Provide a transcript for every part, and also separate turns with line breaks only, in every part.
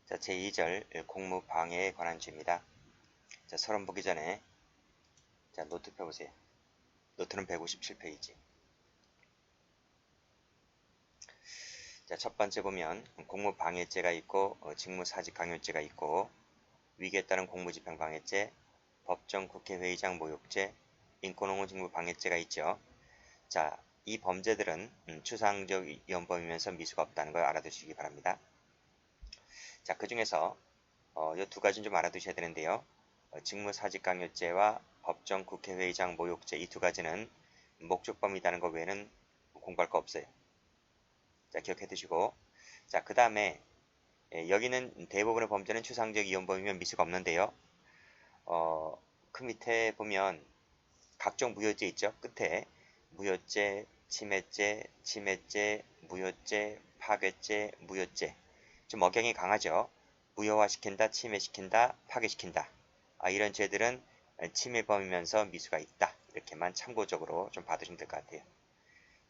자, 제2절 공무방해에 관한 주입니다. 자, 서론 보기 전에 자, 노트 펴보세요. 노트는 157페이지. 자, 첫 번째 보면 공무방해죄가 있고 직무사직강요죄가 있고 위기에 따른 공무집행방해죄, 법정 국회의장 모욕죄, 인권옹호 직무방해죄가 있죠. 자, 이 범죄들은 추상적 위헌범이면서 미수가 없다는 걸 알아두시기 바랍니다. 자, 그 중에서 이 두 가지는 좀 알아두셔야 되는데요. 직무사직강요죄와 법정 국회의장 모욕죄 이 두 가지는 목적범이라는 것 외에는 공부할 거 없어요. 자, 기억해 두시고, 자, 그 다음에 여기는 대부분의 범죄는 추상적 위헌범이면 미수가 없는데요. 그 밑에 보면 각종 무효죄 있죠. 끝에 무효죄, 침해죄, 무효죄, 파괴죄, 무효죄. 좀 억양이 강하죠. 무효화시킨다, 침해시킨다, 파괴시킨다. 이런 죄들은 침해범이면서 미수가 있다. 이렇게만 참고적으로 좀 봐두시면 될 것 같아요.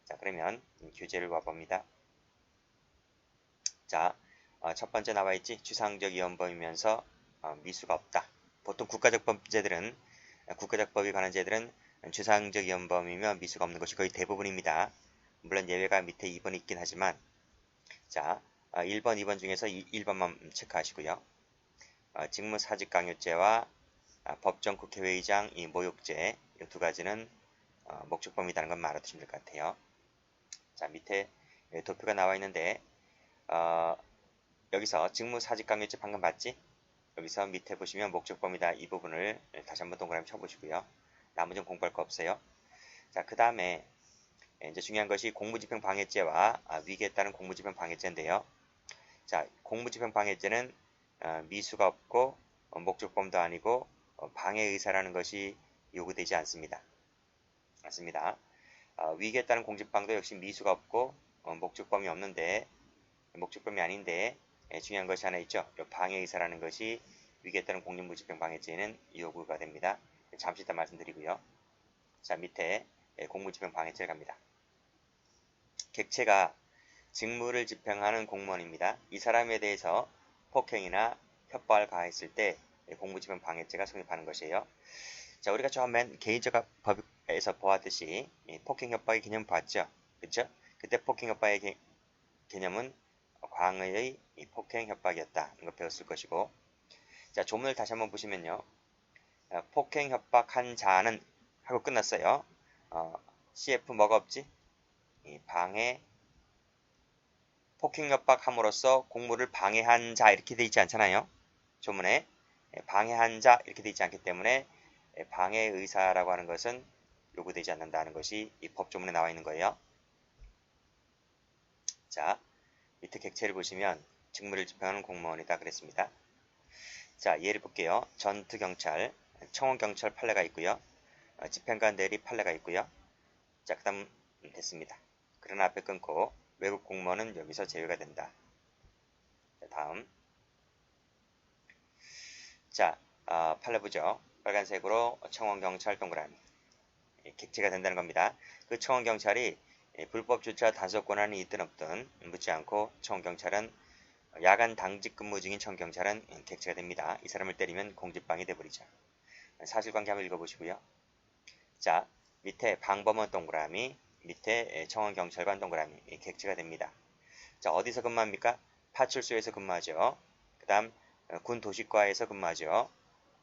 자, 그러면 교재를 와봅니다. 자, 첫 번째 나와있지. 추상적 위헌범이면서 미수가 없다. 보통 국가적 범죄들은 국가적 법에 관한 죄들은 추상적 위헌범이며 미수가 없는 것이 거의 대부분입니다. 물론 예외가 밑에 2번이 있긴 하지만 자, 1번, 2번 중에서 1번만 체크하시고요. 직무사직강요죄와 법정 국회의장 모욕죄 이 두 가지는 목적범이라는 것만 알아두시면 될 것 같아요. 자, 밑에 도표가 나와 있는데 여기서 직무사직강요죄 방금 봤지? 여기서 밑에 보시면 목적범이다 이 부분을 다시 한번 동그라미 쳐보시고요. 나머지는 공부할 거 없어요. 자, 그 다음에 이제 중요한 것이 공무집행방해죄와 위기에 따른 공무집행방해죄인데요. 자, 공무집행방해죄는 미수가 없고 목적범도 아니고 방해의사라는 것이 요구되지 않습니다. 위기에 따른 공집방도 역시 미수가 없고 목적범이 없는데 목적범이 아닌데 중요한 것이 하나 있죠. 방해의사라는 것이 위기에 따른 공무집행방해죄에는 요구가 됩니다. 잠시 이따 말씀드리고요. 자, 밑에 공무집행방해죄를 갑니다. 객체가 직무를 집행하는 공무원입니다. 이 사람에 대해서 폭행이나 협박을 가했을 때 공무집행방해죄가 성립하는 것이에요. 자, 우리가 처음 맨 개인적 법에서 보았듯이 폭행 협박의 개념 봤죠? 그쵸? 그때 폭행 협박의 개념은 광의의 폭행 협박이었다. 이거 배웠을 것이고, 자, 조문을 다시 한번 보시면요. 폭행 협박한 자는 하고 끝났어요. CF 뭐가 없지? 방해, 폭행 협박함으로써 공무를 방해한 자 이렇게 돼 있지 않잖아요. 조문에 방해한 자 이렇게 돼 있지 않기 때문에 방해 의사라고 하는 것은 요구되지 않는다는 것이 이 법조문에 나와 있는 거예요. 자, 밑에 객체를 보시면 직무를 집행하는 공무원이다 그랬습니다. 자, 예를 볼게요. 전투경찰, 청원경찰 판례가 있고요. 집행관 대리 판례가 있고요. 자, 그 다음 됐습니다. 그러나 앞에 끊고 외국 공무원은 여기서 제외가 된다. 자, 다음. 자, 판례 보죠. 빨간색으로 청원경찰 동그라미. 객체가 된다는 겁니다. 그 청원경찰이 불법 주차 단속 권한이 있든 없든 묻지 않고 청원경찰은 야간 당직 근무 중인 청원경찰은 객체가 됩니다. 이 사람을 때리면 공직방해 돼버리죠. 사실관계 한번 읽어보시고요. 자, 밑에 방범원 동그라미, 밑에 청원경찰관 동그라미, 객체가 됩니다. 자, 어디서 근무합니까? 파출소에서 근무하죠. 그 다음 군 도시과에서 근무하죠.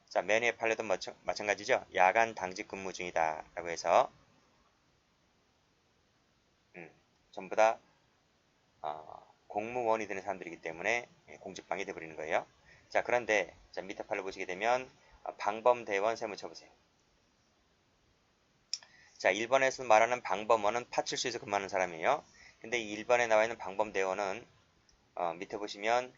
자, 맨 위의 판례도 마찬가지죠. 야간 당직 근무 중이다 라고 해서 전부 다 공무원이 되는 사람들이기 때문에 공직방해 돼버리는 거예요. 자, 그런데 자, 밑에 판례 보시게 되면 방범대원 세무 쳐보세요. 자, 1번에서 말하는 방범원은 파출소에서 근무하는 사람이에요. 근데 이 1번에 나와 있는 방범대원은 밑에 보시면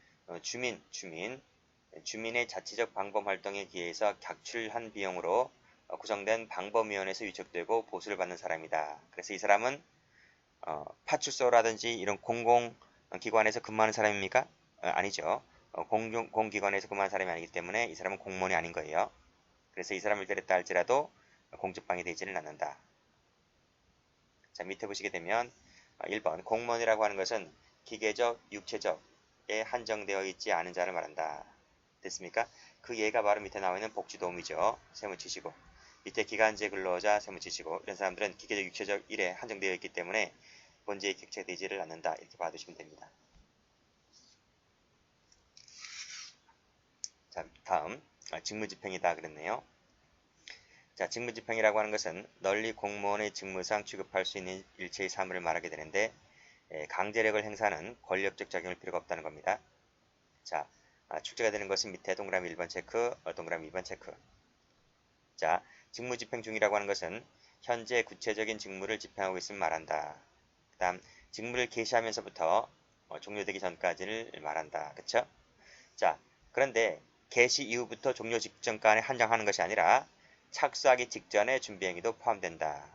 주민의 자치적 방범활동에 기해서 객출한 비용으로 구성된 방범위원회에서 위촉되고 보수를 받는 사람이다. 그래서 이 사람은 파출소라든지 이런 공공기관에서 근무하는 사람입니까? 아니죠. 공기관에서 근무하는 사람이 아니기 때문에 이 사람은 공무원이 아닌 거예요. 그래서 이 사람을 때렸다 할지라도 공직방해 되지는 않는다. 자, 밑에 보시게 되면 1번 공무원이라고 하는 것은 기계적, 육체적, 한정되어 있지 않은 자를 말한다. 됐습니까? 그 예가 바로 밑에 나와 있는 복지도움이죠. 세무 치시고 밑에 기간제 근로자 세무 치시고 이런 사람들은 기계적 육체적 일에 한정되어 있기 때문에 본제에 객체되지를 않는다. 이렇게 봐두시면 됩니다. 자, 다음 직무집행이다 그랬네요. 자, 직무집행이라고 하는 것은 널리 공무원의 직무상 취급할 수 있는 일체의 사물을 말하게 되는데 강제력을 행사하는 권력적 작용일 필요가 없다는 겁니다. 자, 출제가 되는 것은 밑에 동그라미 1번 체크, 동그라미 2번 체크. 자, 직무집행 중이라고 하는 것은 현재 구체적인 직무를 집행하고 있음을 말한다. 그 다음 직무를 개시하면서부터 종료되기 전까지를 말한다. 그쵸? 자, 그런데 개시 이후부터 종료 직전까지 한정하는 것이 아니라 착수하기 직전에 준비 행위도 포함된다.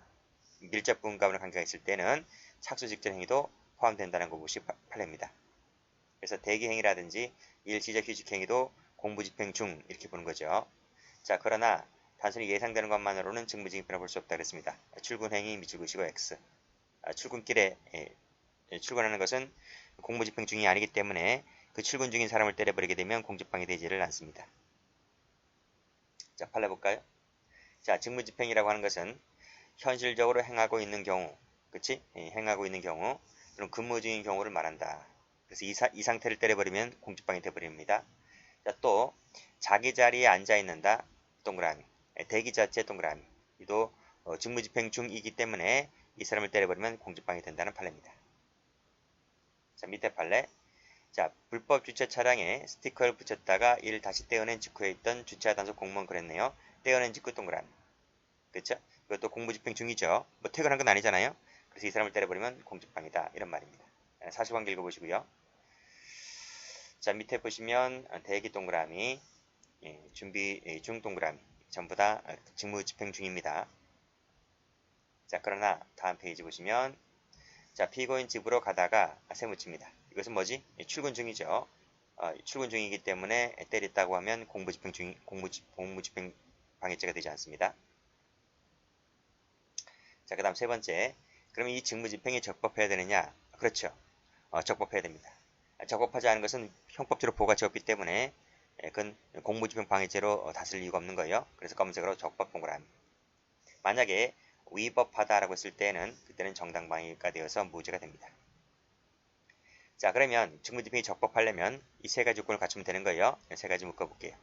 밀접 부분과는 관계가 있을 때는 착수 직전 행위도 포함된다는 것이 판례입니다. 그래서 대기행위라든지 일시적 휴직행위도 공부집행 중 이렇게 보는 거죠. 자, 그러나 단순히 예상되는 것만으로는 직무집행이라고 볼 수 없다 그랬습니다. 출근행위 미치고시고 X. 출근길에 출근하는 것은 공무집행 중이 아니기 때문에 그 출근 중인 사람을 때려버리게 되면 공직방해 되지를 않습니다. 자, 팔려볼까요? 자, 직무집행이라고 하는 것은 현실적으로 행하고 있는 경우, 그치? 행하고 있는 경우, 그럼 근무 중인 경우를 말한다. 그래서 이 상태를 때려버리면 공직방해 되어버립니다. 자, 또 자기 자리에 앉아 있는다. 동그라미. 대기 자체 동그라미. 이도 직무집행 중이기 때문에 이 사람을 때려버리면 공직방해 된다는 판례입니다. 자, 밑에 판례. 자, 불법 주차 차량에 스티커를 붙였다가 이를 다시 떼어낸 직후에 있던 주차 단속 공무원 그랬네요. 떼어낸 직후 동그라미. 그렇죠? 이것도 공무집행 중이죠. 뭐 퇴근한 건 아니잖아요. 그래서 이 사람을 때려버리면 공직방해다. 이런 말입니다. 사실관계 읽어보시고요. 자, 밑에 보시면 대기 동그라미, 준비 중 동그라미 전부 다 직무집행 중입니다. 자, 그러나 다음 페이지 보시면 자, 피고인 집으로 가다가 세무칩니다. 이것은 뭐지? 출근 중이죠. 출근 중이기 때문에 때렸다고 하면 공무집행 방해죄가 되지 않습니다. 자, 그 다음 세 번째. 그럼 이 직무집행이 적법해야 되느냐? 그렇죠. 적법해야 됩니다. 적법하지 않은 것은 형법적으로 보호가 없기 때문에 그건 공무집행 방해죄로 다쓸 이유가 없는 거예요. 그래서 검은색으로 적법 동그라미. 만약에 위법하다라고 했을 때는 그때는 정당방위가 되어서 무죄가 됩니다. 자, 그러면 직무집행이 적법하려면 이 세 가지 요건을 갖추면 되는 거예요. 세 가지 묶어볼게요.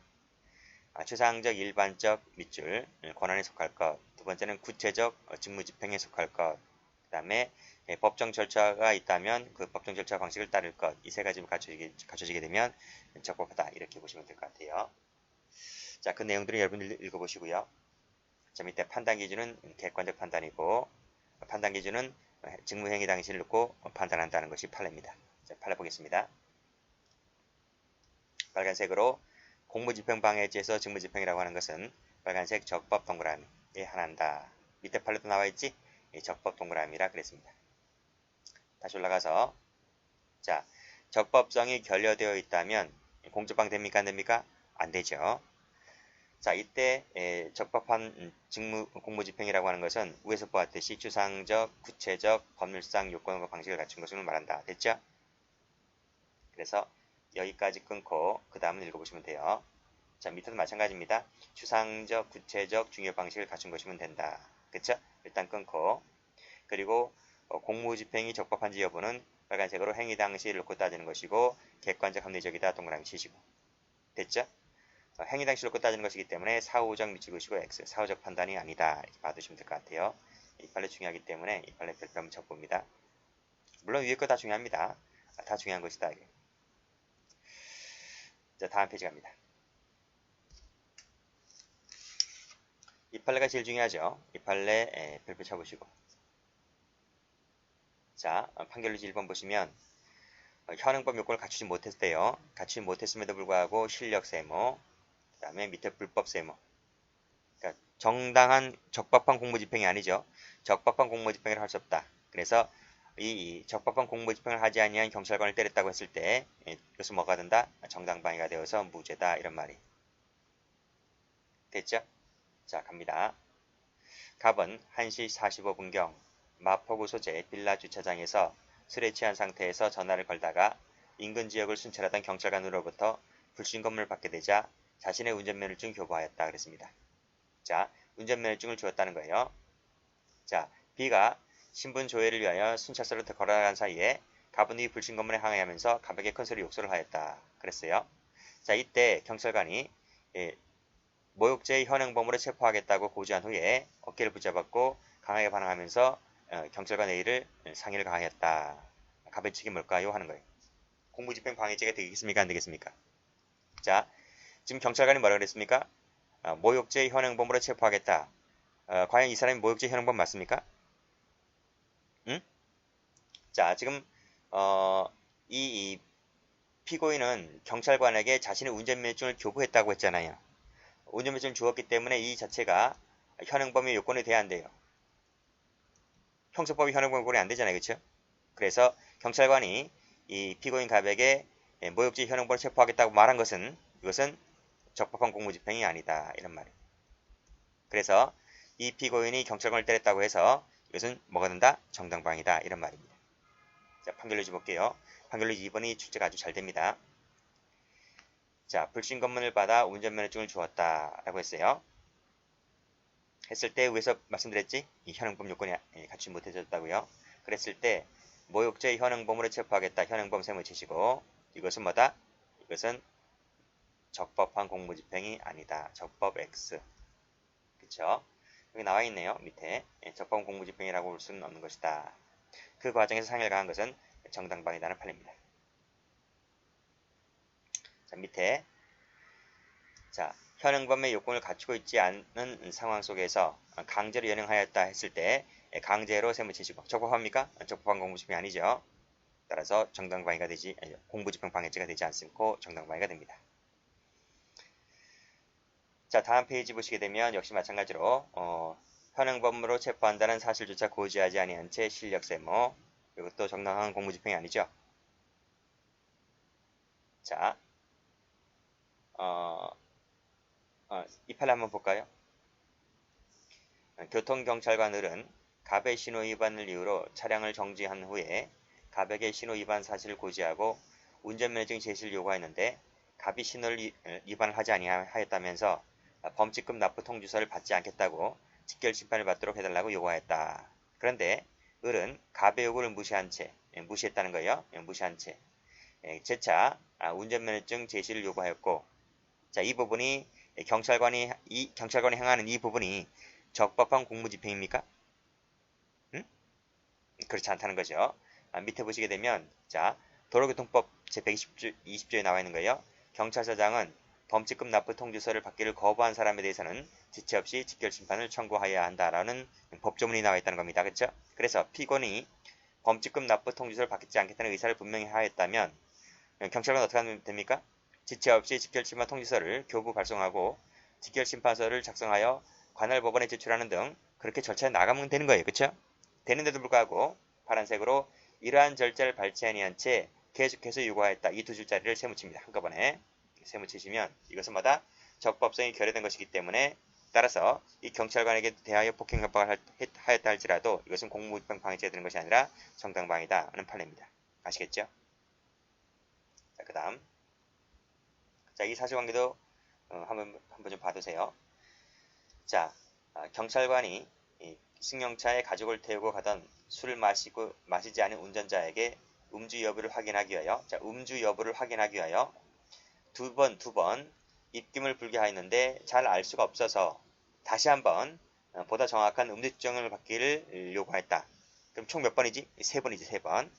추상적, 일반적 밑줄, 권한에 속할 것. 두 번째는 구체적 직무집행에 속할 것. 그 다음에 법정 절차가 있다면 그 법정 절차 방식을 따를 것. 이 세 가지가 갖춰지게 되면 적법하다. 이렇게 보시면 될 것 같아요. 자, 그 내용들을 여러분 읽어보시고요. 자, 밑에 판단 기준은 객관적 판단이고 판단 기준은 직무행위 당시를 놓고 판단한다는 것이 판례입니다. 자, 판례 보겠습니다. 빨간색으로 공무집행방해죄에서 직무집행이라고 하는 것은 빨간색 적법 동그라미에 한한다. 밑에 판례도 나와있지? 적법 동그라미라 그랬습니다. 다시 올라가서 자, 적법성이 결여되어 있다면 공적방 됩니까? 안 됩니까? 안 되죠. 자, 이때 적법한 공무집행이라고 하는 것은 위에서 보았듯이 추상적, 구체적, 법률상 요건과 방식을 갖춘 것을 말한다. 됐죠? 그래서 여기까지 끊고 그 다음은 읽어보시면 돼요. 자, 밑에도 마찬가지입니다. 추상적, 구체적, 중요 방식을 갖춘 것이면 된다. 그쵸? 일단 끊고 그리고 공무집행이 적법한지 여부는 빨간색으로 행위 당시를 놓고 따지는 것이고 객관적 합리적이다 동그라미 치시고 됐죠? 행위 당시를 놓고 따지는 것이기 때문에 사후적 미치고시고 X, 사후적 판단이 아니다. 이렇게 봐두시면 될 것 같아요. 이 판례 중요하기 때문에 이 판례 별표 한번 적봅니다. 물론 위에 거 다 중요합니다. 다 중요한 것이다. 이게. 자, 다음 페이지 갑니다. 이 판례가 제일 중요하죠. 이 판례 별표 쳐보시고 자, 판결유지 1번 보시면 현행법 요건을 갖추지 못했대요. 갖추지 못했음에도 불구하고 실력 세모, 그 다음에 밑에 불법 세모. 그러니까 정당한 적법한 공무집행이 아니죠. 적법한 공무집행을 할 수 없다. 그래서 이 적법한 공무집행을 하지 아니한 경찰관을 때렸다고 했을 때 이것은 뭐가 된다? 정당방위가 되어서 무죄다. 이런 말이 됐죠? 자, 갑니다. 갑은 1시 45분경 마포구 소재 빌라 주차장에서 술에 취한 상태에서 전화를 걸다가 인근 지역을 순찰하던 경찰관으로부터 불신검문을 받게 되자 자신의 운전면허증을 교부하였다 그랬습니다. 자, 운전면허증을 주었다는 거예요. 자, B가 신분 조회를 위하여 순찰서로 걸어간 사이에 가분이 불신검문에 항의하면서 가볍게 큰 소리 욕설을 하였다 그랬어요. 자, 이때 경찰관이 모욕죄의 현행범으로 체포하겠다고 고지한 후에 어깨를 붙잡았고 강하게 반항하면서 경찰관 A를 상의를 가하였다. 가배칙이 뭘까요? 하는 거예요. 공무집행 방해죄가 되겠습니까? 안 되겠습니까? 자, 지금 경찰관이 뭐라 그랬습니까? 모욕죄의 현행범으로 체포하겠다. 과연 이 사람이 모욕죄 현행범 맞습니까? 응? 자, 지금 이 피고인은 경찰관에게 자신의 운전면허증을 교부했다고 했잖아요. 운전면허증을 주었기 때문에 이 자체가 현행범의 요건이 돼야 안 돼요. 형사법이 현행범 요건이 안 되잖아요. 그렇죠? 그래서 경찰관이 이 피고인 갑에게 모욕죄 현행범을 체포하겠다고 말한 것은 이것은 적법한 공무집행이 아니다. 이런 말이에요. 그래서 이 피고인이 경찰관을 때렸다고 해서 이것은 뭐가 된다? 정당방위다. 이런 말입니다. 자, 판결문지 볼게요. 판결문 2번이 출제가 아주 잘 됩니다. 자, 불신검문을 받아 운전면허증을 주었다. 라고 했어요. 했을 때 위에서 말씀드렸지? 이 현행범 요건이 갖추지 못해졌다고요. 그랬을 때 모욕죄 현행범으로 체포하겠다. 현행범 세무 치시고 이것은 뭐다? 이것은 적법한 공무집행이 아니다. 적법 X. 그쵸? 여기 나와 있네요. 밑에 적법한 공무집행이라고 볼 수는 없는 것이다. 그 과정에서 상해를 가한 것은 정당방위다는 판례입니다. 자, 밑에 자, 현행범의 요건을 갖추고 있지 않은 상황 속에서 강제로 연행하였다 했을 때 강제로 세무치시고 적법합니까? 적법한 공무집행이 아니죠. 따라서 정당방위가 되지 공무집행 방해죄가 되지 않고 정당방위가 됩니다. 자, 다음 페이지 보시게 되면 역시 마찬가지로 현행범으로 체포한다는 사실조차 고지하지 아니한 채 실력세무 이것도 정당한 공무집행이 아니죠. 자, 이 판례 한번 볼까요? 교통경찰관들은 갑의 신호 위반을 이유로 차량을 정지한 후에 갑에게 신호 위반 사실을 고지하고 운전면허증 제시를 요구하였는데 갑이 신호를 위반을 하지 아니하였다면서 범칙금 납부 통지서를 받지 않겠다고 직결 심판을 받도록 해달라고 요구하였다. 그런데 을은 갑의 요구를 무시했다는 거예요. 무시한 채 재차 운전면허증 제시를 요구하였고, 자, 이 부분이 경찰관이 행하는 이 부분이 적법한 공무집행입니까? 응? 그렇지 않다는 거죠. 밑에 보시게 되면 자, 도로교통법 제120조에 나와 있는 거예요. 경찰서장은 범칙금 납부 통지서를 받기를 거부한 사람에 대해서는 지체 없이 직결심판을 청구하여야 한다라는 법조문이 나와 있다는 겁니다. 그렇죠? 그래서 피고인이 범칙금 납부 통지서를 받지 않겠다는 의사를 분명히 하였다면 경찰관은 어떻게 하면 됩니까? 지체 없이 직결심판 통지서를 교부 발송하고 직결심판서를 작성하여 관할 법원에 제출하는 등 그렇게 절차에 나가면 되는 거예요. 그렇죠? 되는데도 불구하고 파란색으로 이러한 절차를 밟지 아니한 채 계속해서 요구하였다. 이 두 줄짜리를 세무칩니다. 한꺼번에 세무치시면 이것은 마다 적법성이 결여된 것이기 때문에 따라서 이 경찰관에게 대하여 폭행협박을 하였다 할지라도 이것은 공무집행 방해죄가 되는 것이 아니라 정당방위다 하는 판례입니다. 아시겠죠? 자, 그 다음 자, 이 사실관계도 한번 좀 봐두세요. 자, 경찰관이 승용차에 가족을 태우고 가던 술을 마시지 않은 운전자에게 음주 여부를 확인하기 위하여 두 번 입김을 불게 하였는데 잘 알 수가 없어서 다시 한번 보다 정확한 음주 측정을 받기를 요구했다. 그럼 총 몇 번이지? 세 번이지, 세 번.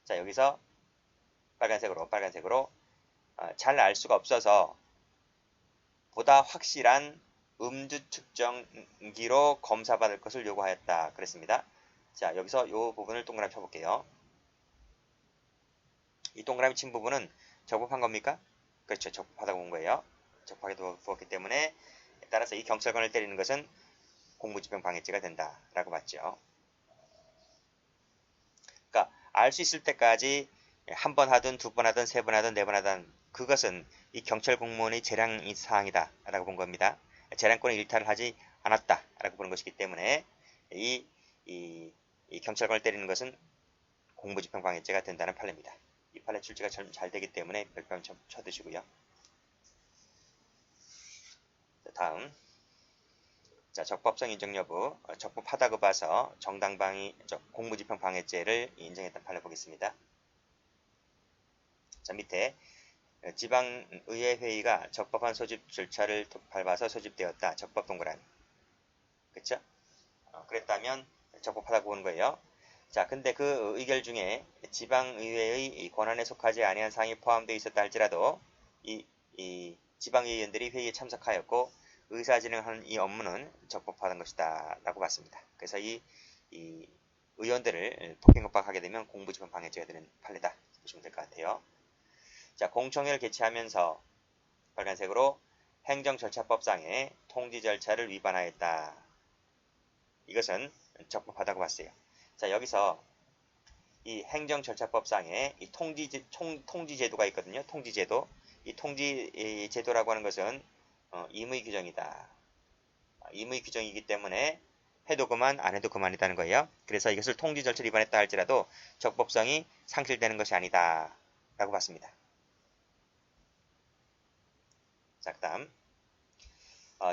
자, 여기서 빨간색으로 잘 알 수가 없어서 보다 확실한 음주 측정기로 검사받을 것을 요구하였다. 그랬습니다. 자, 여기서 이 부분을 동그라미 쳐볼게요. 이 동그라미 친 부분은 적법한 겁니까? 그렇죠. 적법하다고 본 거예요. 적법하게 두었기 때문에 따라서 이 경찰관을 때리는 것은 공무집행 방해죄가 된다라고 봤죠. 그러니까 알 수 있을 때까지 한 번 하든 두 번 하든 세 번 하든 네 번 하든 그것은 이 경찰 공무원의 재량 사항이다 라고 본 겁니다. 재량권의 일탈을 하지 않았다 라고 보는 것이기 때문에 이 경찰관을 때리는 것은 공무집행 방해죄가 된다는 판례입니다. 이 판례 출제가 잘 되기 때문에 별표 쳐두시고요. 자, 다음. 자, 적법성 인정 여부, 적법하다고 봐서 공무집행 방해죄를 인정했던 판례 보겠습니다. 자, 밑에 지방의회 회의가 적법한 소집 절차를 밟아서 소집되었다. 적법 동그라미. 그쵸? 그랬다면 적법하다고 보는 거예요. 자, 근데 그 의결 중에 지방의회의 권한에 속하지 아니한 사항이 포함되어 있었다 할지라도 이 지방의원들이 회의에 참석하였고 의사진행하는 이 업무는 적법하다는 것이다 라고 봤습니다. 그래서 이 의원들을 폭행협박하게 되면 공무집행 방해죄가 되는 판례다 보시면 될 것 같아요. 자, 공청회를 개최하면서 빨간색으로 행정절차법상의 통지 절차를 위반하였다. 이것은 적법하다고 봤어요. 자, 여기서 이 행정절차법상의 이 통지제도가 있거든요. 통지제도. 이 통지제도라고 하는 것은 임의 규정이다. 임의 규정이기 때문에 해도 그만 안 해도 그만이라는 거예요. 그래서 이것을 통지 절차를 위반했다 할지라도 적법성이 상실되는 것이 아니다 라고 봤습니다. 자, 그 다음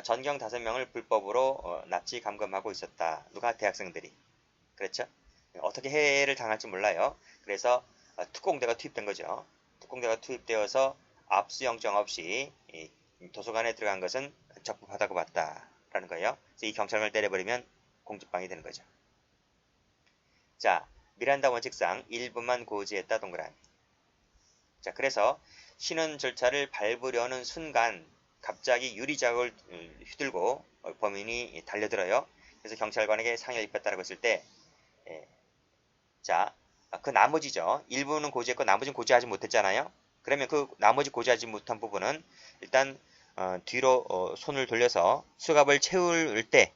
전경 5명을 불법으로 납치 감금하고 있었다. 누가? 대학생들이. 그렇죠? 어떻게 해를 당할지 몰라요. 그래서 특공대가 투입된 거죠. 특공대가 투입되어서 압수영장 없이 도서관에 들어간 것은 적법하다고 봤다라는 거예요. 그래서 이 경찰관을 때려버리면 공직방이 되는 거죠. 자, 미란다 원칙상 일부만 고지했다 동그라미. 자, 그래서 신원 절차를 밟으려는 순간 갑자기 유리자국을 휘둘고 범인이 달려들어요. 그래서 경찰관에게 상해를 입혔다고 했을 때 자, 그 나머지죠. 일부는 고지했고 나머지는 고지하지 못했잖아요. 그러면 그 나머지 고지하지 못한 부분은 일단 뒤로 손을 돌려서 수갑을 채울 때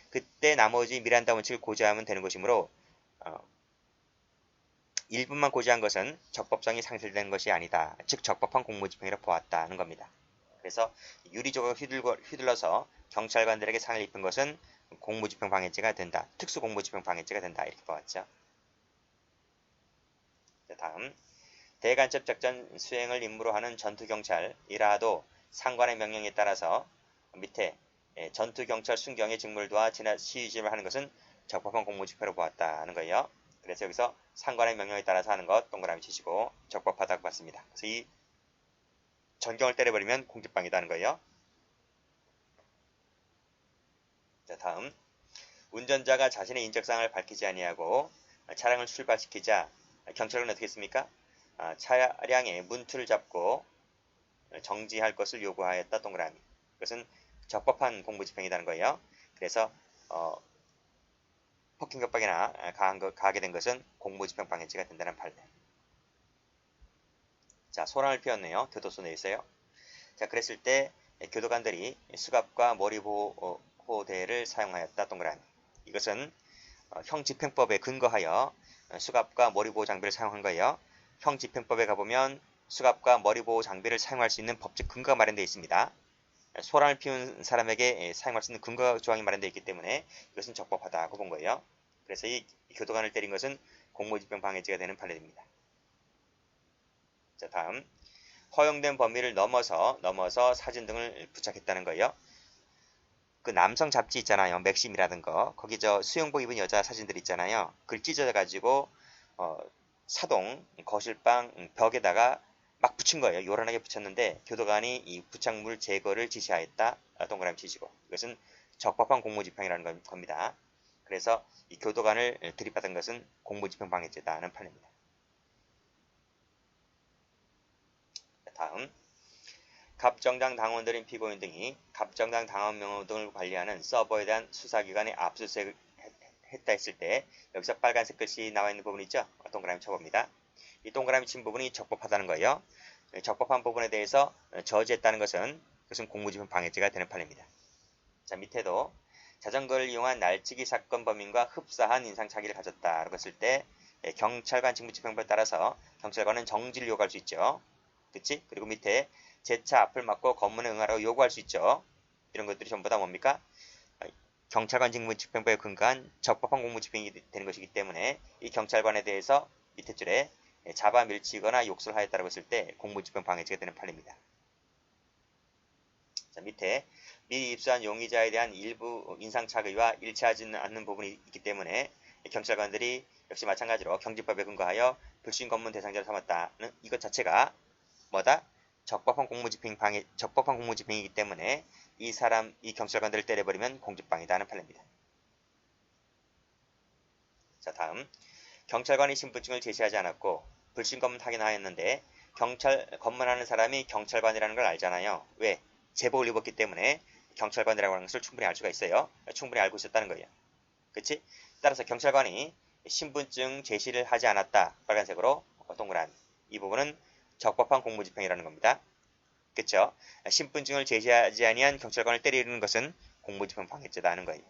그때 나머지 미란다 원칙을 고지하면 되는 것이므로 일부만 고지한 것은 적법성이 상실된 것이 아니다. 즉 적법한 공무집행이라 보았다는 겁니다. 그래서 유리조각을 휘둘러서 경찰관들에게 상해를 입힌 것은 공무집행 방해죄가 된다. 특수 공무집행 방해죄가 된다. 이렇게 보았죠. 자, 다음 대간첩 작전 수행을 임무로 하는 전투경찰이라도 상관의 명령에 따라서 밑에 전투경찰 순경의 직무를 도와 시위집을 하는 것은 적법한 공무집행으로 보았다는 거예요. 그래서 여기서 상관의 명령에 따라서 하는 것 동그라미 치시고 적법하다고 봤습니다. 그래서 이 전경을 때려버리면 공직방해다는 거예요. 자, 다음 운전자가 자신의 인적사항을 밝히지 아니하고 차량을 출발시키자 경찰은 어떻게 했습니까? 차량의 문틀을 잡고 정지할 것을 요구하였다 동그라미. 그것은 적법한 공무집행이라는 거예요. 그래서 폭행협박이나 가하게 된 것은 공무집행 방해죄가 된다는 판례. 자, 소란을 피웠네요. 교도소 내에 있어요. 자, 그랬을 때 교도관들이 수갑과 머리보호대를 사용하였다 동그라미. 이것은 형집행법에 근거하여 수갑과 머리보호 장비를 사용한 거예요. 형집행법에 가보면 수갑과 머리보호 장비를 사용할 수 있는 법적 근거가 마련되어 있습니다. 소란을 피운 사람에게 사용할 수 있는 근거 조항이 마련되어 있기 때문에 이것은 적법하다고 본 거예요. 그래서 이 교도관을 때린 것은 공무집행 방해죄가 되는 판례입니다. 자, 다음 허용된 범위를 넘어서 사진 등을 부착했다는 거예요. 그 남성 잡지 있잖아요. 맥심이라든가 거기 수영복 입은 여자 사진들 있잖아요. 그걸 찢어가지고 사동 거실방 벽에다가 막 붙인 거예요. 요란하게 붙였는데 교도관이 이 부착물 제거를 지시하였다. 동그라미 치시고 이것은 적법한 공무집행이라는 겁니다. 그래서 이 교도관을 들이받은 것은 공무집행 방해죄다는 판례입니다. 다음 갑정당 당원들인 피고인 등이 갑정당 당원 명부 등을 관리하는 서버에 대한 수사기관에 압수수색을 했다 했을 때 여기서 빨간색 글씨 나와 있는 부분 있죠? 동그라미 쳐봅니다. 이 동그라미 친 부분이 적법하다는 거예요. 적법한 부분에 대해서 저지했다는 것은 그것은 공무집행 방해죄가 되는 판례입니다. 자, 밑에도 자전거를 이용한 날치기 사건 범인과 흡사한 인상착의를 가졌다라고 했을 때 경찰관 직무집행법에 따라서 경찰관은 정지를 요구할 수 있죠. 그치? 그리고 밑에 제 차 앞을 막고 검문에 응하라고 요구할 수 있죠. 이런 것들이 전부 다 뭡니까? 경찰관 직무집행법에 근거한 적법한 공무집행이 되는 것이기 때문에 이 경찰관에 대해서 밑에 줄에 잡아 밀치거나 욕설하였다고 했을 때 공무집행 방해죄가 되는 판례입니다. 자, 밑에 미리 입수한 용의자에 대한 일부 인상착의와 일치하지 않는 부분이 있기 때문에 경찰관들이 역시 마찬가지로 경직법에 근거하여 불신 검문 대상자로 삼았다는 이것 자체가 뭐다? 적법한 공무집행이기 때문에 이 경찰관들을 때려버리면 공직방해다 하는 판례입니다. 자, 다음. 경찰관이 신분증을 제시하지 않았고 불신 검문 확인하였는데 검문하는 사람이 경찰관이라는 걸 알잖아요. 왜? 제복을 입었기 때문에 경찰관이라고 하는 것을 충분히 알 수가 있어요. 충분히 알고 있었다는 거예요. 그치? 따라서 경찰관이 신분증 제시를 하지 않았다. 빨간색으로 동그라미. 이 부분은 적법한 공무집행이라는 겁니다. 그쵸? 신분증을 제시하지 아니한 경찰관을 때리는 것은 공무집행 방해죄다 하는 거예요.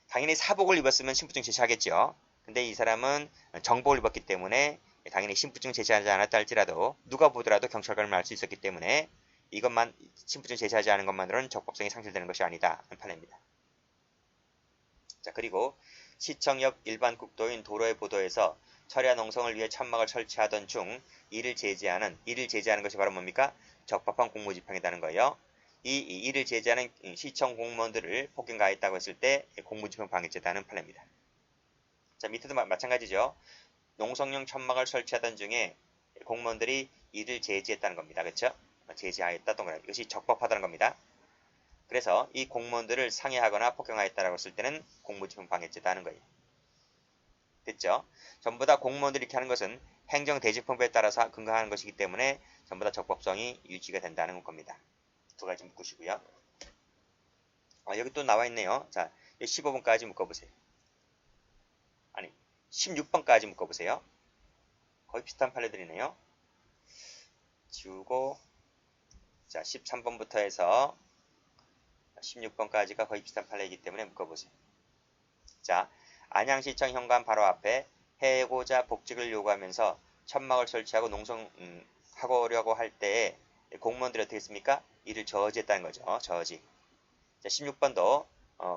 당연히 사복을 입었으면 신분증 제시하겠죠. 근데 이 사람은 정복을 입었기 때문에 당연히 신분증 제시하지 않았다 할지라도 누가 보더라도 경찰관을 알 수 있었기 때문에 이것만 신분증 제시하지 않은 것만으로는 적법성이 상실되는 것이 아니다 하는 판례입니다. 자, 그리고 시청 옆 일반 국도인 도로의 보도에서 철야 농성을 위해 천막을 설치하던 중 이를 제지하는 것이 바로 뭡니까? 적법한 공무집행이라는 거예요. 이를 제지하는 시청 공무원들을 폭행 가했다고 했을 때 공무집행 방해죄다는 판례입니다. 자, 밑에도 마찬가지죠. 농성용 천막을 설치하던 중에 공무원들이 이를 제지했다는 겁니다. 그렇죠? 제지하였다 동그라미. 이것이 적법하다는 겁니다. 그래서 이 공무원들을 상해하거나 폭행하였다라고 했을 때는 공무집행 방해죄다 하는 거예요. 됐죠? 전부 다 공무원들이 이렇게 하는 것은 행정대직법에 따라서 근거하는 것이기 때문에 전부 다 적법성이 유지가 된다는 겁니다. 두 가지 묶으시고요. 여기 또 나와 있네요. 자, 15번까지 묶어보세요. 아니, 16번까지 묶어보세요. 거의 비슷한 판례들이네요. 지우고, 자, 13번부터 해서 16번까지가 거의 비슷한 판례이기 때문에 묶어보세요. 자, 안양시청 현관 바로 앞에 해고자 복직을 요구하면서 천막을 설치하고 농성하려고 할 때에 공무원들이 어떻게 했습니까? 이를 저지했다는 거죠. 저지. 자, 16번도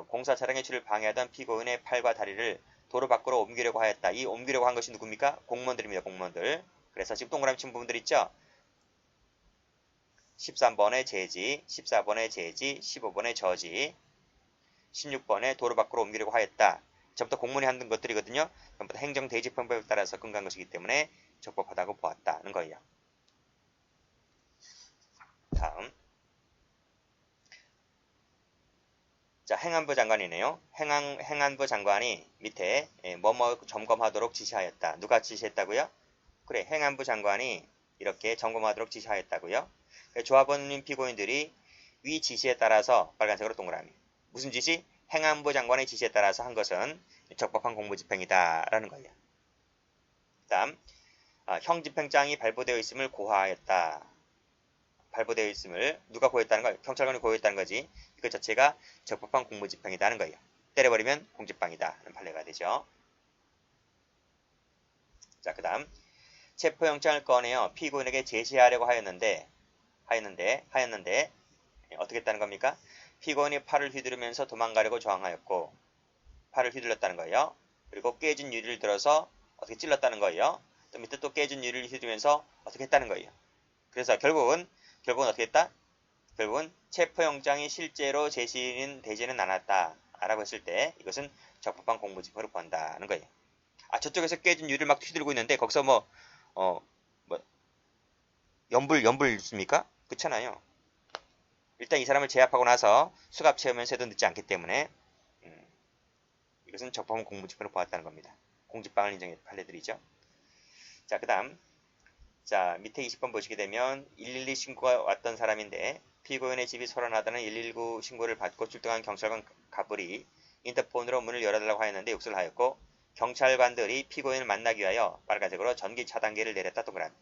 공사 차량의 출을 방해하던 피고인의 팔과 다리를 도로 밖으로 옮기려고 하였다. 이 옮기려고 한 것이 누굽니까? 공무원들입니다. 공무원들. 그래서 지금 동그라미 친 부분들 있죠? 13번의 제지, 14번의 제지, 15번의 저지, 16번에 도로 밖으로 옮기려고 하였다. 전부터 공무원이 하는 것들이거든요. 전부 다 행정대지법에 따라서 근거한 것이기 때문에 적법하다고 보았다는 거예요. 다음. 자, 행안부 장관이네요. 행안부 장관이 밑에 뭐뭐 점검하도록 지시하였다. 누가 지시했다고요? 그래, 행안부 장관이 이렇게 점검하도록 지시하였다고요. 조합원인 피고인들이 위 지시에 따라서 빨간색으로 동그라미. 무슨 지시? 행안부 장관의 지시에 따라서 한 것은 적법한 공무집행이다라는 거예요. 다음, 형집행장이 발부되어 있음을 고하였다. 발부되어 있음을 누가 고했다는 거예요? 경찰관이 고했다는 거지. 이것 자체가 적법한 공무집행이다는 거예요. 때려버리면 공직방이다는 판례가 되죠. 자, 그 다음 체포영장을 꺼내어 피고인에게 제시하려고 하였는데 어떻게 했다는 겁니까? 피고인이 팔을 휘두르면서 도망가려고 저항하였고 팔을 휘둘렀다는 거예요. 그리고 깨진 유리를 들어서 어떻게 찔렀다는 거예요. 또 밑에 또 깨진 유리를 휘두르면서 어떻게 했다는 거예요. 그래서 결국은 어떻게 했다? 결국은 체포영장이 실제로 되지는 않았다 라고 했을 때 이것은 적법한 공무집행으로 본다는 거예요. 저쪽에서 깨진 유리를 막 휘두르고 있는데 거기서 연불 있습니까? 그렇잖아요. 일단 이 사람을 제압하고 나서 수갑 채우면서 해도 늦지 않기 때문에 이것은 적법한 공무집행으로 보았다는 겁니다. 공직방을 인정해 판례들이죠. 자, 그 다음 자, 밑에 20번 보시게 되면 112 신고가 왔던 사람인데 피고인의 집이 소란하다는 119 신고를 받고 출동한 경찰관 갑을이 인터폰으로 문을 열어달라고 하였는데 욕설을 하였고 경찰관들이 피고인을 만나기 위하여 빨간색으로 전기 차단기를 내렸다 동그라미.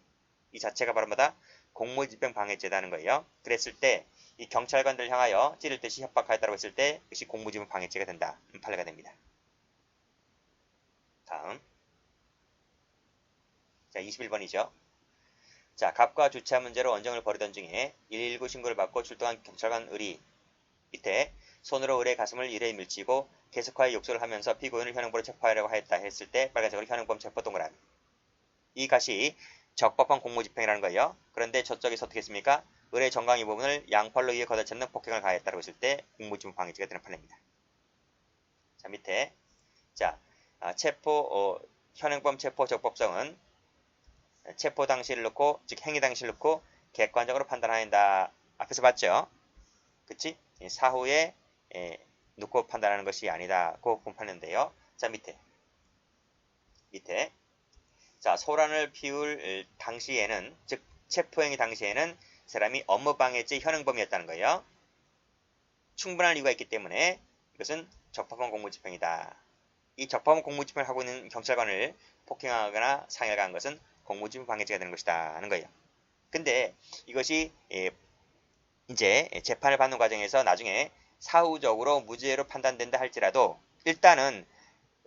이 자체가 바로 뭐다? 공무집행 방해죄라는 거예요. 그랬을 때 이 경찰관들 향하여 찌를 듯이 협박하였다고 했을 때 역시 공무집행 방해죄가 된다. 판례가 됩니다. 다음 자 21번이죠. 자, 갑과 주차 문제로 언쟁을 벌이던 중에 119 신고를 받고 출동한 경찰관 을이 밑에 손으로 을의 가슴을 일에 밀치고 계속하여 욕설을 하면서 피고인을 현행범으로 체포하려고 하였다 했을 때 빨간색으로 현행범 체포 동그라미. 이 것이 적법한 공무집행이라는 거예요. 그런데 저쪽에서 어떻게 했습니까? 의뢰 정강이 부분을 양팔로 위에 걷어차는 폭행을 가했다고 했을 때 공무집행 방해죄가 되는 판례입니다. 자, 밑에 자 현행범 체포 적법성은 체포 당시를 놓고, 즉 행위 당시를 놓고 객관적으로 판단한다. 앞에서 봤죠? 그치? 사후에 놓고 판단하는 것이 아니다. 고 공판했는데요. 자, 밑에. 자, 소란을 피울 당시에는, 즉 체포행위 당시에는 사람이 업무방해죄 현행범이었다는 거예요. 충분한 이유가 있기 때문에 이것은 적법한 공무집행이다. 이 적법한 공무집행을 하고 있는 경찰관을 폭행하거나 상해를 가한 것은 공무집행 방해죄가 되는 것이다 하는 거예요. 근데 이것이 이제 재판을 받는 과정에서 나중에 사후적으로 무죄로 판단된다 할지라도 일단은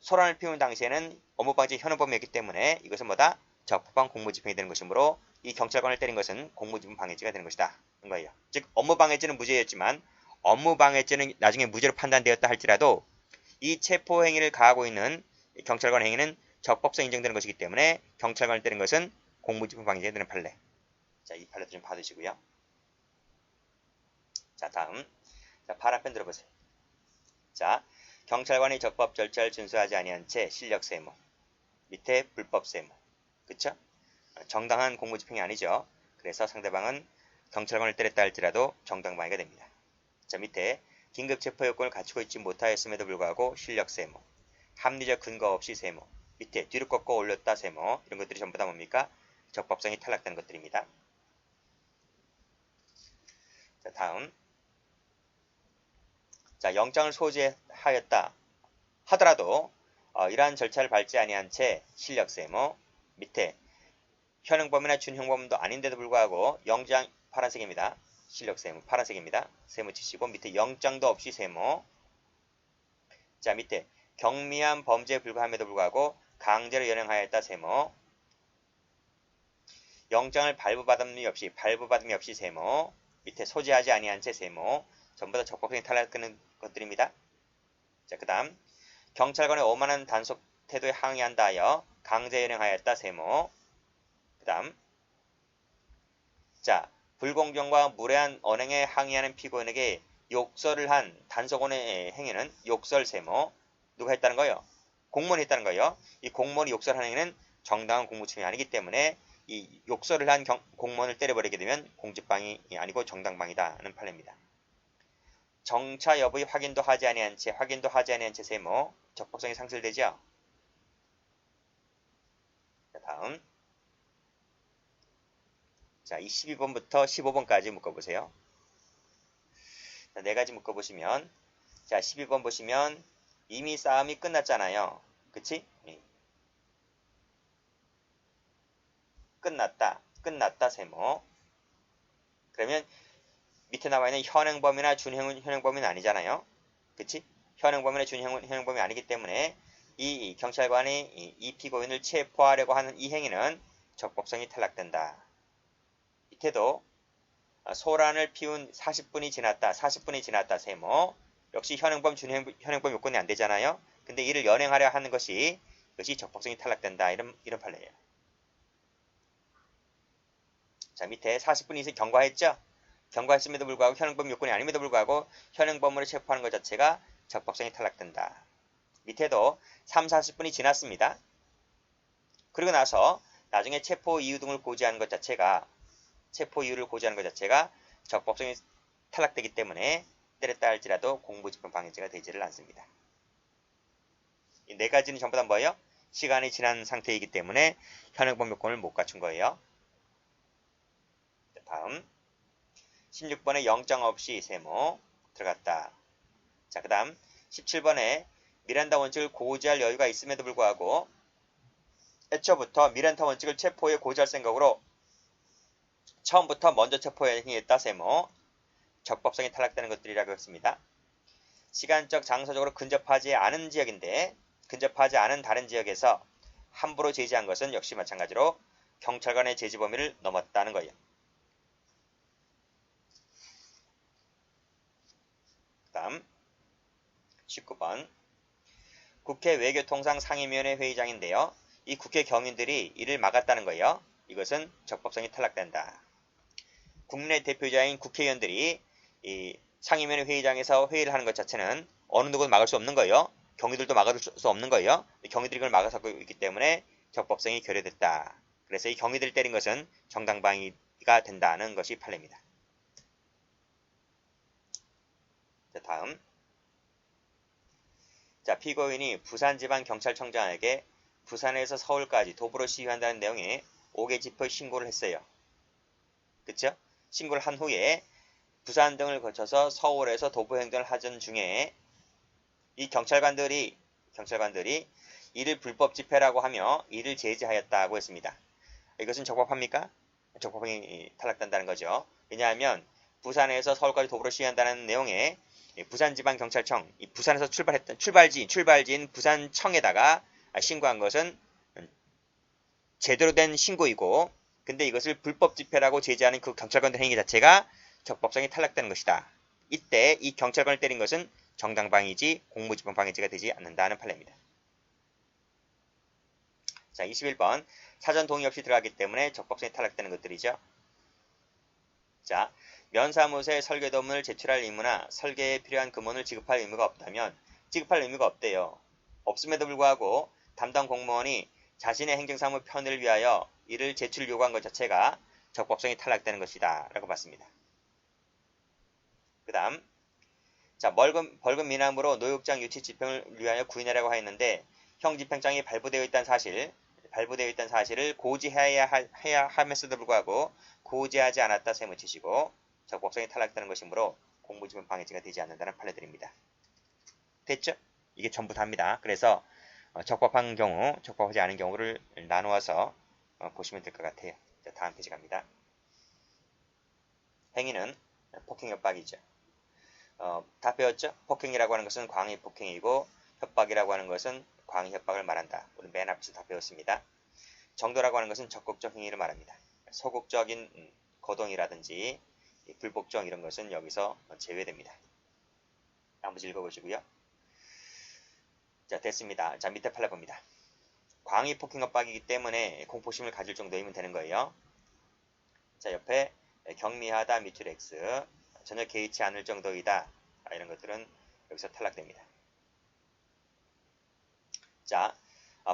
소란을 피운 당시에는 업무방해죄 현행범이었기 때문에 이것은 뭐다? 적법한 공무집행이 되는 것이므로 이 경찰관을 때린 것은 공무집행 방해죄가 되는 것이다 하는 거예요. 즉 업무방해죄는 무죄였지만 업무방해죄는 나중에 무죄로 판단되었다 할지라도 이 체포행위를 가하고 있는 경찰관 행위는 적법성 인정되는 것이기 때문에 경찰관을 때린 것은 공무집행 방해죄가 되는 판례. 자, 이 판례도 좀 봐두시고요. 자, 다음. 자, 파란펜 들어보세요. 자, 경찰관이 적법 절차를 준수하지 아니한 채 실력 세무. 밑에 불법 세무. 그쵸? 정당한 공무집행이 아니죠. 그래서 상대방은 경찰관을 때렸다 할지라도 정당방해가 됩니다. 자, 밑에 긴급 체포 요건을 갖추고 있지 못하였음에도 불구하고 실력 세무. 합리적 근거 없이 세무. 밑에 뒤로 꺾어 올렸다 세무. 이런 것들이 전부 다 뭡니까? 적법성이 탈락되는 것들입니다. 자, 다음. 자, 영장을 소지하였다 하더라도 이러한 절차를 밟지 아니한 채 실력 세무. 밑에 현행범이나 준형범도 아닌데도 불구하고 영장 파란색입니다. 실력 세무 파란색입니다. 세무 치시고 밑에 영장도 없이 세무. 자, 밑에 경미한 범죄에 불과함에도 불구하고 강제로 연행하였다 세무. 영장을 발부받음이 없이 세무. 밑에 소지하지 아니한 채 세무. 전부 다 적법성이 탈락되는 것들입니다. 자, 그 다음 경찰관의 오만한 단속 태도에 항의한다 하여 강제 연행하였다 세무. 그 다음 자, 불공정과 무례한 언행에 항의하는 피고인에게 욕설을 한 단속원의 행위는 욕설 세무. 누가 했다는 거예요? 공무원이 했다는 거예요. 이 공무원이 욕설하는 행위는 정당한 공무집행이 아니기 때문에 이 욕설을 한 공무원을 때려버리게 되면 공직방이 아니고 정당방이다는 판례입니다. 정차 여부의 확인도 하지 아니한 채 세무. 적법성이 상실되죠. 자, 다음 자, 이 12번부터 15번까지 묶어보세요. 자, 4가지 묶어보시면 자, 12번 보시면 이미 싸움이 끝났잖아요. 그치? 끝났다 세모. 그러면 밑에 나와 있는 현행범이나 준현행범은 아니잖아요. 그치? 현행범이나 준현행범이 아니기 때문에 이 경찰관이 이 피고인을 체포하려고 하는 이 행위는 적법성이 탈락된다. 밑에도 소란을 피운 40분이 지났다 세모. 역시 현행범 준현행범 요건이 안 되잖아요. 근데 이를 연행하려 하는 것이 적법성이 탈락된다. 이런 판례예요. 자, 밑에 40분 이상 경과했죠? 경과했음에도 불구하고 현행범 요건이 아님에도 불구하고 현행범으로 체포하는 것 자체가 적법성이 탈락된다. 밑에도 3, 40분이 지났습니다. 그리고 나서 나중에 체포 이유 등을 고지하는 것 자체가 적법성이 탈락되기 때문에 때렸다 할지라도 공무집행 방해죄가 되지를 않습니다. 이 4가지는 전부 다 뭐예요? 시간이 지난 상태이기 때문에 현행범 요건을 못 갖춘 거예요. 다음 16번에 영장 없이 세모 들어갔다. 자, 그 다음 17번에 미란다 원칙을 고지할 여유가 있음에도 불구하고 애초부터 미란다 원칙을 체포에 고지할 생각으로 처음부터 먼저 체포에 행위했다 세모. 적법성이 탈락되는 것들이라고 했습니다. 시간적 장소적으로 근접하지 않은 지역인데 근접하지 않은 다른 지역에서 함부로 제지한 것은 역시 마찬가지로 경찰관의 제지 범위를 넘었다는 거예요. 다음 19번 국회 외교통상 상임위원회 회의장인데요. 이 국회 경위들이 이를 막았다는 거예요. 이것은 적법성이 탈락된다. 국내 대표자인 국회의원들이 이 상임위원회 회의장에서 회의를 하는 것 자체는 어느 누구도 막을 수 없는 거예요. 경위들도 막을 수 없는 거예요. 경위들이 그걸 막아서고 있기 때문에 적법성이 결여됐다. 그래서 이 경위들을 때린 것은 정당방위가 된다는 것이 판례입니다. 자, 다음. 자, 피고인이 부산지방경찰청장에게 부산에서 서울까지 도보로 시위한다는 내용의 5개 지표 신고를 했어요. 그쵸? 신고를 한 후에 부산 등을 거쳐서 서울에서 도보 행정을 하던 중에 이 경찰관들이 이를 불법 집회라고 하며 이를 제지하였다고 했습니다. 이것은 적법합니까? 적법성이 탈락된다는 거죠. 왜냐하면 부산에서 서울까지 도보로 시위한다는 내용의 부산지방경찰청, 부산에서 출발지인 부산청에다가 신고한 것은 제대로 된 신고이고, 근데 이것을 불법 집회라고 제지하는 그 경찰관들 행위 자체가 적법성이 탈락되는 것이다. 이때 이 경찰관을 때린 것은 정당방위지 공무집행방해죄가 되지 않는다는 판례입니다. 자, 21번. 사전 동의 없이 들어가기 때문에 적법성이 탈락되는 것들이죠. 자, 면사무소에 설계도문을 제출할 의무나 설계에 필요한 금원을 지급할 의무가 없다면 지급할 의무가 없대요. 없음에도 불구하고 담당 공무원이 자신의 행정사무 편의를 위하여 이를 제출 요구한 것 자체가 적법성이 탈락되는 것이다 라고 봤습니다. 그 다음, 자, 벌금 미납으로 노역장 유치 집행을 위하여 구인하려고 하였는데 형집행장이 발부되어 있다는 사실을 고지해야 함에도 불구하고 고지하지 않았다 셈을 치시고 적법성이 탈락되는 것이므로 공무집행 방해죄가 되지 않는다는 판례들입니다. 됐죠? 이게 전부 다입니다. 그래서 적법한 경우, 적법하지 않은 경우를 나누어서 보시면 될 것 같아요. 자, 다음 페이지 갑니다. 행위는 폭행협박이죠. 다 배웠죠? 폭행이라고 하는 것은 광의 폭행이고 협박이라고 하는 것은 광의 협박을 말한다. 우리 맨 앞에서 다 배웠습니다. 정도라고 하는 것은 적극적 행위를 말합니다. 소극적인 거동이라든지 불복종 이런 것은 여기서 제외됩니다. 한번 읽어보시고요. 자, 됐습니다. 자, 밑에 판례 봅니다. 광의 폭행 협박이기 때문에 공포심을 가질 정도이면 되는 거예요. 자, 옆에 경미하다 미투 X 전혀 개의치 않을 정도이다. 이런 것들은 여기서 탈락됩니다. 자,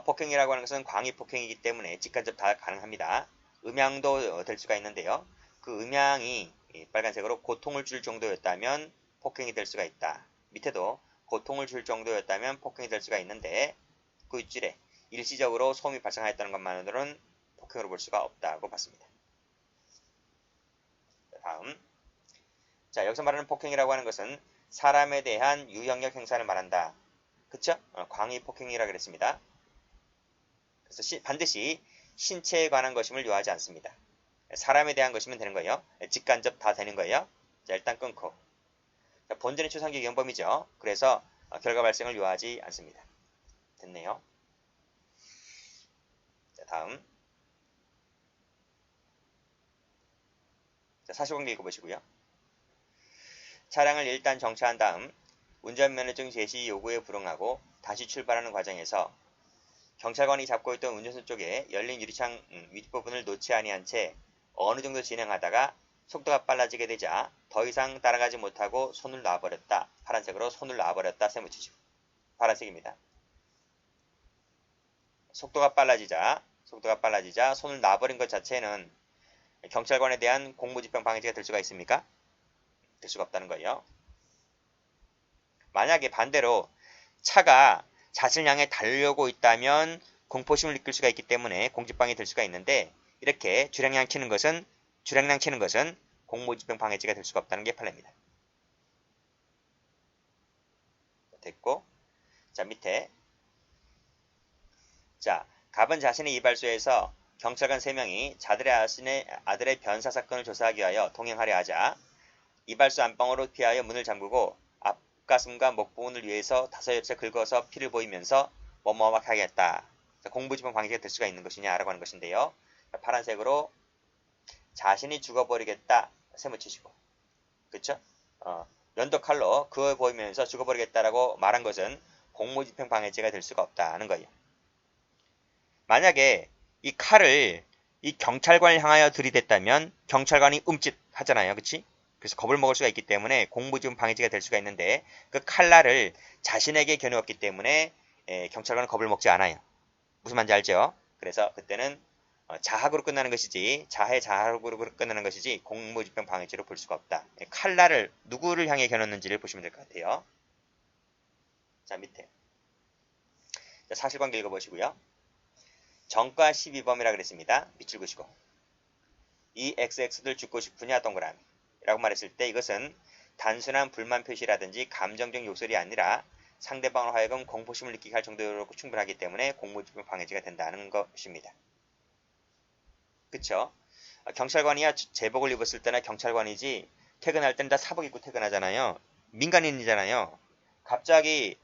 폭행이라고 하는 것은 광의 폭행이기 때문에 직간접 다 가능합니다. 음양도 될 수가 있는데요. 그 음양이 빨간색으로 고통을 줄 정도였다면 폭행이 될 수가 있다. 밑에도 고통을 줄 정도였다면 폭행이 될 수가 있는데 그 윗줄에 일시적으로 소음이 발생하였다는 것만으로는 폭행으로 볼 수가 없다고 봤습니다. 다음, 자, 여기서 말하는 폭행이라고 하는 것은 사람에 대한 유형력 행사를 말한다. 그쵸? 광의 폭행이라고 그랬습니다. 그래서 반드시 신체에 관한 것임을 요하지 않습니다. 사람에 대한 것이면 되는 거예요. 직간접 다 되는 거예요. 자, 일단 끊고. 자, 본전의 추상적 위헌범이죠. 그래서 결과 발생을 요하지 않습니다. 됐네요. 자, 다음. 자, 사실관계 읽어보시고요. 차량을 일단 정차한 다음 운전면허증 제시 요구에 불응하고 다시 출발하는 과정에서 경찰관이 잡고 있던 운전석 쪽에 열린 유리창 윗부분을 놓지 아니한 채 어느 정도 진행하다가 속도가 빨라지게 되자 더 이상 따라가지 못하고 손을 놔버렸다. 파란색으로 손을 놔버렸다. 세무치죠. 파란색입니다. 속도가 빨라지자 손을 놔버린 것 자체는 경찰관에 대한 공무집행 방해죄가 될 수가 있습니까? 될 수가 없다는 거예요. 만약에 반대로 차가 자신을 향해 달려오고 있다면 공포심을 느낄 수가 있기 때문에 공직방해 될 수가 있는데 이렇게 주량량 치는 것은 공무집행 방해죄가 될 수가 없다는 게 판례입니다. 됐고, 자, 밑에 자, 갑은 자신의 이발소에서 경찰관 3명이 자들의 아들의 변사 사건을 조사하기 위하여 동행하려 하자 이발소 안방으로 피하여 문을 잠그고 앞가슴과 목 부분을 위해서 5엽째 긁어서 피를 보이면서 뭐뭐하게 했다. 공무집행 방해가 될 수가 있는 것이냐라고 하는 것인데요. 파란색으로 자신이 죽어버리겠다 세무치시고, 그쵸? 면도칼로 그어 보이면서 죽어버리겠다라고 말한 것은 공무집행 방해죄가 될 수가 없다는 거예요. 만약에 이 칼을 이 경찰관을 향하여 들이댔다면 경찰관이 움찔하잖아요. 그치? 그래서 겁을 먹을 수가 있기 때문에 공무집행 방해죄가 될 수가 있는데 그 칼날을 자신에게 겨누었기 때문에 경찰관은 겁을 먹지 않아요. 무슨 말인지 알죠? 그래서 그때는 자학으로 끝나는 것이지 자학으로 끝나는 것이지 공무집행 방해죄로 볼 수가 없다. 칼날을 누구를 향해 겨눴는지를 보시면 될 것 같아요. 자, 밑에 사실관계 읽어보시고요. 정과 12범이라 그랬습니다. 밑줄 그시고 이 XX들 죽고 싶으냐 동그라미 라고 말했을 때 이것은 단순한 불만 표시라든지 감정적 요소리 아니라 상대방으로 하여금 공포심을 느끼게 할 정도로 충분하기 때문에 공무집행 방해죄가 된다는 것입니다. 그쵸? 경찰관이야 제복을 입었을 때나 경찰관이지 퇴근할 때는 다 사복 입고 퇴근하잖아요. 민간인이잖아요. 갑자기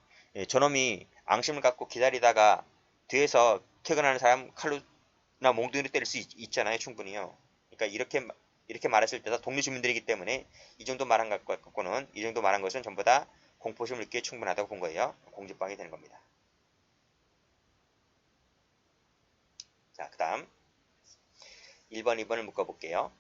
저놈이 앙심을 갖고 기다리다가 뒤에서 퇴근하는 사람 칼로나 몽둥이로 때릴 수 있잖아요. 충분히요. 그러니까 이렇게 말했을 때 다 동네 주민들이기 때문에 이 정도 말한 것 갖고는 이 정도 말한 것은 전부 다 공포심을 느끼기에 충분하다고 본 거예요. 공집방이 되는 겁니다. 자, 그 다음 1번, 2번을 묶어볼게요.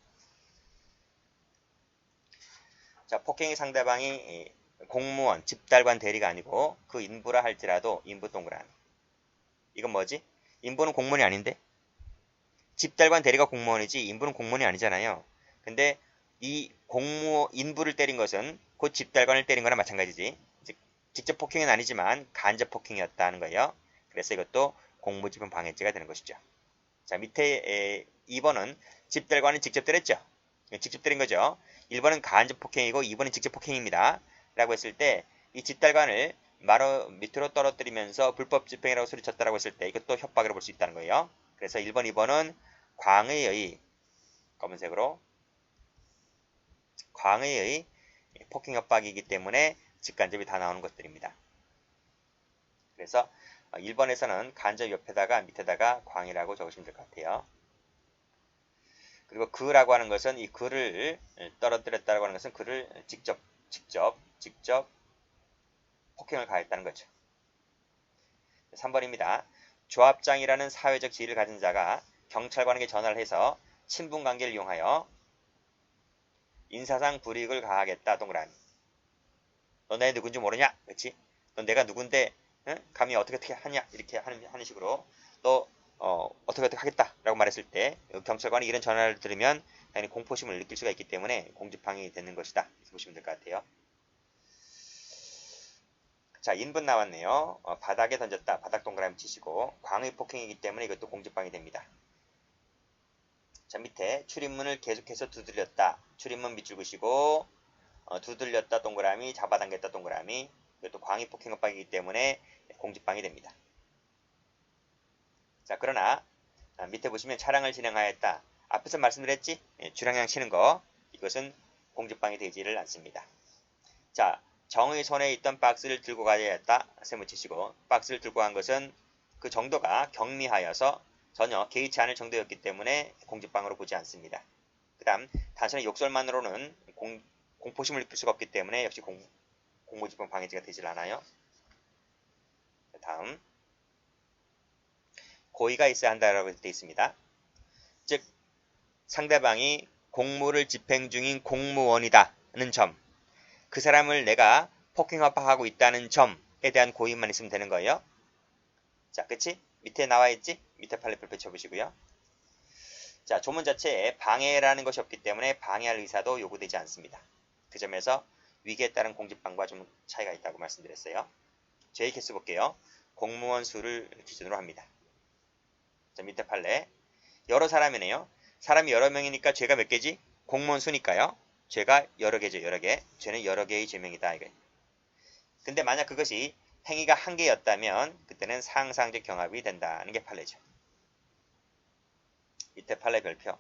자, 폭행의 상대방이 공무원, 집달관 대리가 아니고 그 인부라 할지라도 인부 동그라미. 이건 뭐지? 인부는 공무원이 아닌데? 집달관 대리가 공무원이지 인부는 공무원이 아니잖아요. 근데 이 인부를 때린 것은 곧 집달관을 때린 거나 마찬가지지. 즉 직접 폭행은 아니지만 간접 폭행이었다는 거예요. 그래서 이것도 공무집행 방해죄가 되는 것이죠. 자, 밑에 2번은 집달관은 직접 때렸죠. 직접 때린 거죠. 1번은 간접 폭행이고 2번은 직접 폭행입니다. 라고 했을 때 이 집달관을 밑으로 떨어뜨리면서 불법 집행이라고 소리쳤다라고 했을 때 이것도 협박으로 볼 수 있다는 거예요. 그래서 1번, 2번은 광의의 검은색으로 광의의 폭행 협박이기 때문에 직간접이 다 나오는 것들입니다. 그래서 1번에서는 간접 옆에다가 밑에다가 광이라고 적으시면 될 것 같아요. 그리고 그라고 하는 것은 이 그를 떨어뜨렸다고 하는 것은 그를 직접 폭행을 가했다는 거죠. 3번입니다. 조합장이라는 사회적 지위를 가진 자가 경찰관에게 전화를 해서 친분관계를 이용하여 인사상 불이익을 가하겠다 동그라미. 너 내 누군지 모르냐? 그렇지? 너 내가 누군데 감히 어떻게 하냐? 이렇게 하는 식으로 너 어떻게 하겠다 라고 말했을 때 경찰관이 이런 전화를 들으면 당연히 공포심을 느낄 수가 있기 때문에 공집방이 되는 것이다. 이렇게 보시면 될 것 같아요. 자, 인분 나왔네요. 바닥에 던졌다. 바닥 동그라미 치시고 광의 폭행이기 때문에 이것도 공집방이 됩니다. 자, 밑에 출입문을 계속해서 두들렸다. 출입문 밑줄 그시고 두들렸다 동그라미, 잡아당겼다 동그라미. 이것도 광의 폭행 협박이기 때문에 공집방이 됩니다. 자, 그러나 밑에 보시면 차량을 진행하였다. 앞에서 말씀드렸지? 주량량 치는 거. 이것은 공집방이 되지를 않습니다. 자, 정의 손에 있던 박스를 들고 가야 했다. 세모 치시고 박스를 들고 간 것은 그 정도가 경미하여서 전혀 개의치 않을 정도였기 때문에 공집방으로 보지 않습니다. 그 다음 단순히 욕설만으로는 공포심을 느낄 수가 없기 때문에 역시 공무집행 방해죄가 되질 않아요. 다음 고의가 있어야 한다라고 되어 있습니다. 즉 상대방이 공무를 집행 중인 공무원이다는 점, 그 사람을 내가 폭행 협박하고 있다는 점에 대한 고의만 있으면 되는 거예요. 자, 그치? 밑에 나와 있지? 밑에 판례표 펼쳐보시고요. 자, 조문 자체에 방해라는 것이 없기 때문에 방해할 의사도 요구되지 않습니다. 그 점에서 위기에 따른 공집방과 좀 차이가 있다고 말씀드렸어요. 제 케이스 볼게요. 공무원 수를 기준으로 합니다. 자, 밑에 판례. 여러 사람이네요. 사람이 여러 명이니까 죄가 몇 개지? 공무원 수니까요. 죄가 여러 개죠. 여러 개. 죄는 여러 개의 죄명이다. 이거. 근데 만약 그것이 행위가 한 개였다면 그때는 상상적 경합이 된다는 게 판례죠. 밑에 판례 별표.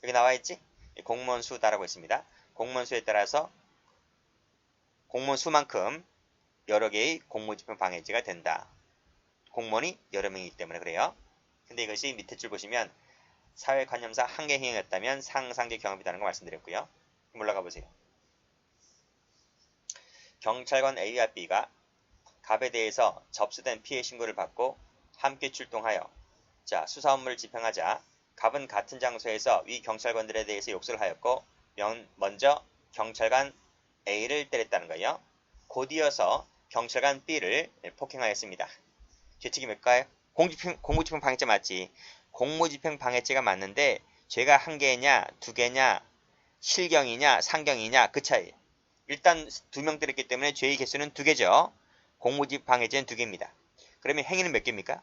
여기 나와 있지? 공무원 수다라고 있습니다. 공무원 수에 따라서 공무원 수만큼 여러 개의 공무집행 방해죄가 된다. 공무원이 여러 명이기 때문에 그래요. 근데 이것이 밑에 줄 보시면 사회관념상 한 개 행위였다면 상상적 경합이라는 거 말씀드렸고요. 올라가 보세요. 경찰관 A와 B가 갑에 대해서 접수된 피해 신고를 받고 함께 출동하여 자 수사 업무를 집행하자 갑은 같은 장소에서 위 경찰관들에 대해서 욕설을 하였고 먼저 경찰관 A를 때렸다는 거예요. 곧이어서 경찰관 B를 폭행하였습니다. 죄책이 뭘까요? 공무집행 방해죄 맞지? 공무집행 방해죄가 맞는데 죄가 한 개냐, 두 개냐, 실경이냐, 상경이냐 그 차이. 일단 두 명 때렸기 때문에 죄의 개수는 두 개죠. 공무집행 방해죄는 두 개입니다. 그러면 행위는 몇 개입니까?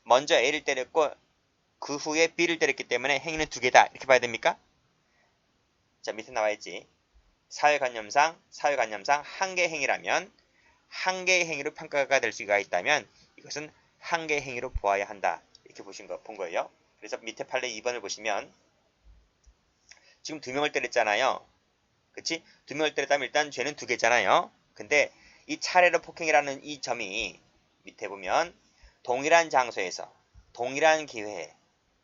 먼저 A를 때렸고 그 후에 B를 때렸기 때문에 행위는 두 개다. 이렇게 봐야 됩니까? 자 밑에 나와있지. 사회관념상 한 개 행위라면 한 개의 행위로 평가가 될 수가 있다면 이것은 한 개의 행위로 보아야 한다. 이렇게 본 거예요. 그래서 밑에 판례 2번을 보시면 지금 두 명을 때렸잖아요. 그치? 두 명을 때렸다면 일단 죄는 두 개잖아요. 근데 이 차례로 폭행이라는 이 점이 밑에 보면 동일한 장소에서 동일한 기회에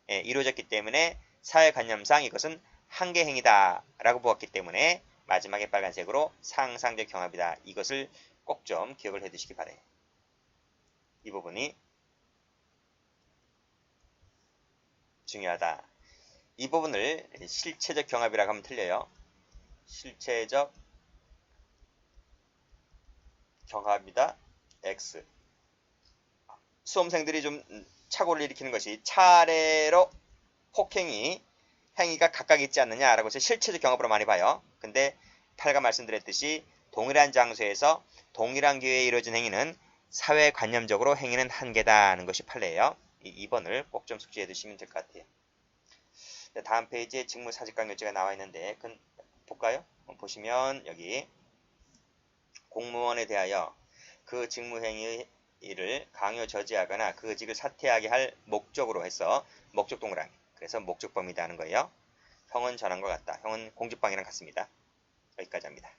이루어졌기 때문에 사회관념상 이것은 한 개 행위다 라고 보았기 때문에 마지막에 빨간색으로 상상적 경합이다. 이것을 꼭 좀 기억을 해 두시기 바래요. 이 부분이 중요하다. 이 부분을 실체적 경합이라고 하면 틀려요. 실체적 경합이다. X. 수험생들이 좀 착오를 일으키는 것이 차례로 행위가 각각 있지 않느냐라고 해서 실체적 경합으로 많이 봐요. 근데 8가 말씀드렸듯이 동일한 장소에서 동일한 기회에 이루어진 행위는 사회관념적으로 행위는 한 개다는 것이 판례예요. 이 2번을 꼭 좀 숙지해 두시면 될 것 같아요. 다음 페이지에 직무사직강요죄가 나와 있는데 볼까요? 보시면 여기 공무원에 대하여 그 직무행위를 강요 저지하거나 그 직을 사퇴하게 할 목적으로 해서 목적 동그라미. 그래서 목적범위다 하는 거예요. 형은 전환과 같다. 형은 공직방해랑 같습니다. 여기까지 합니다.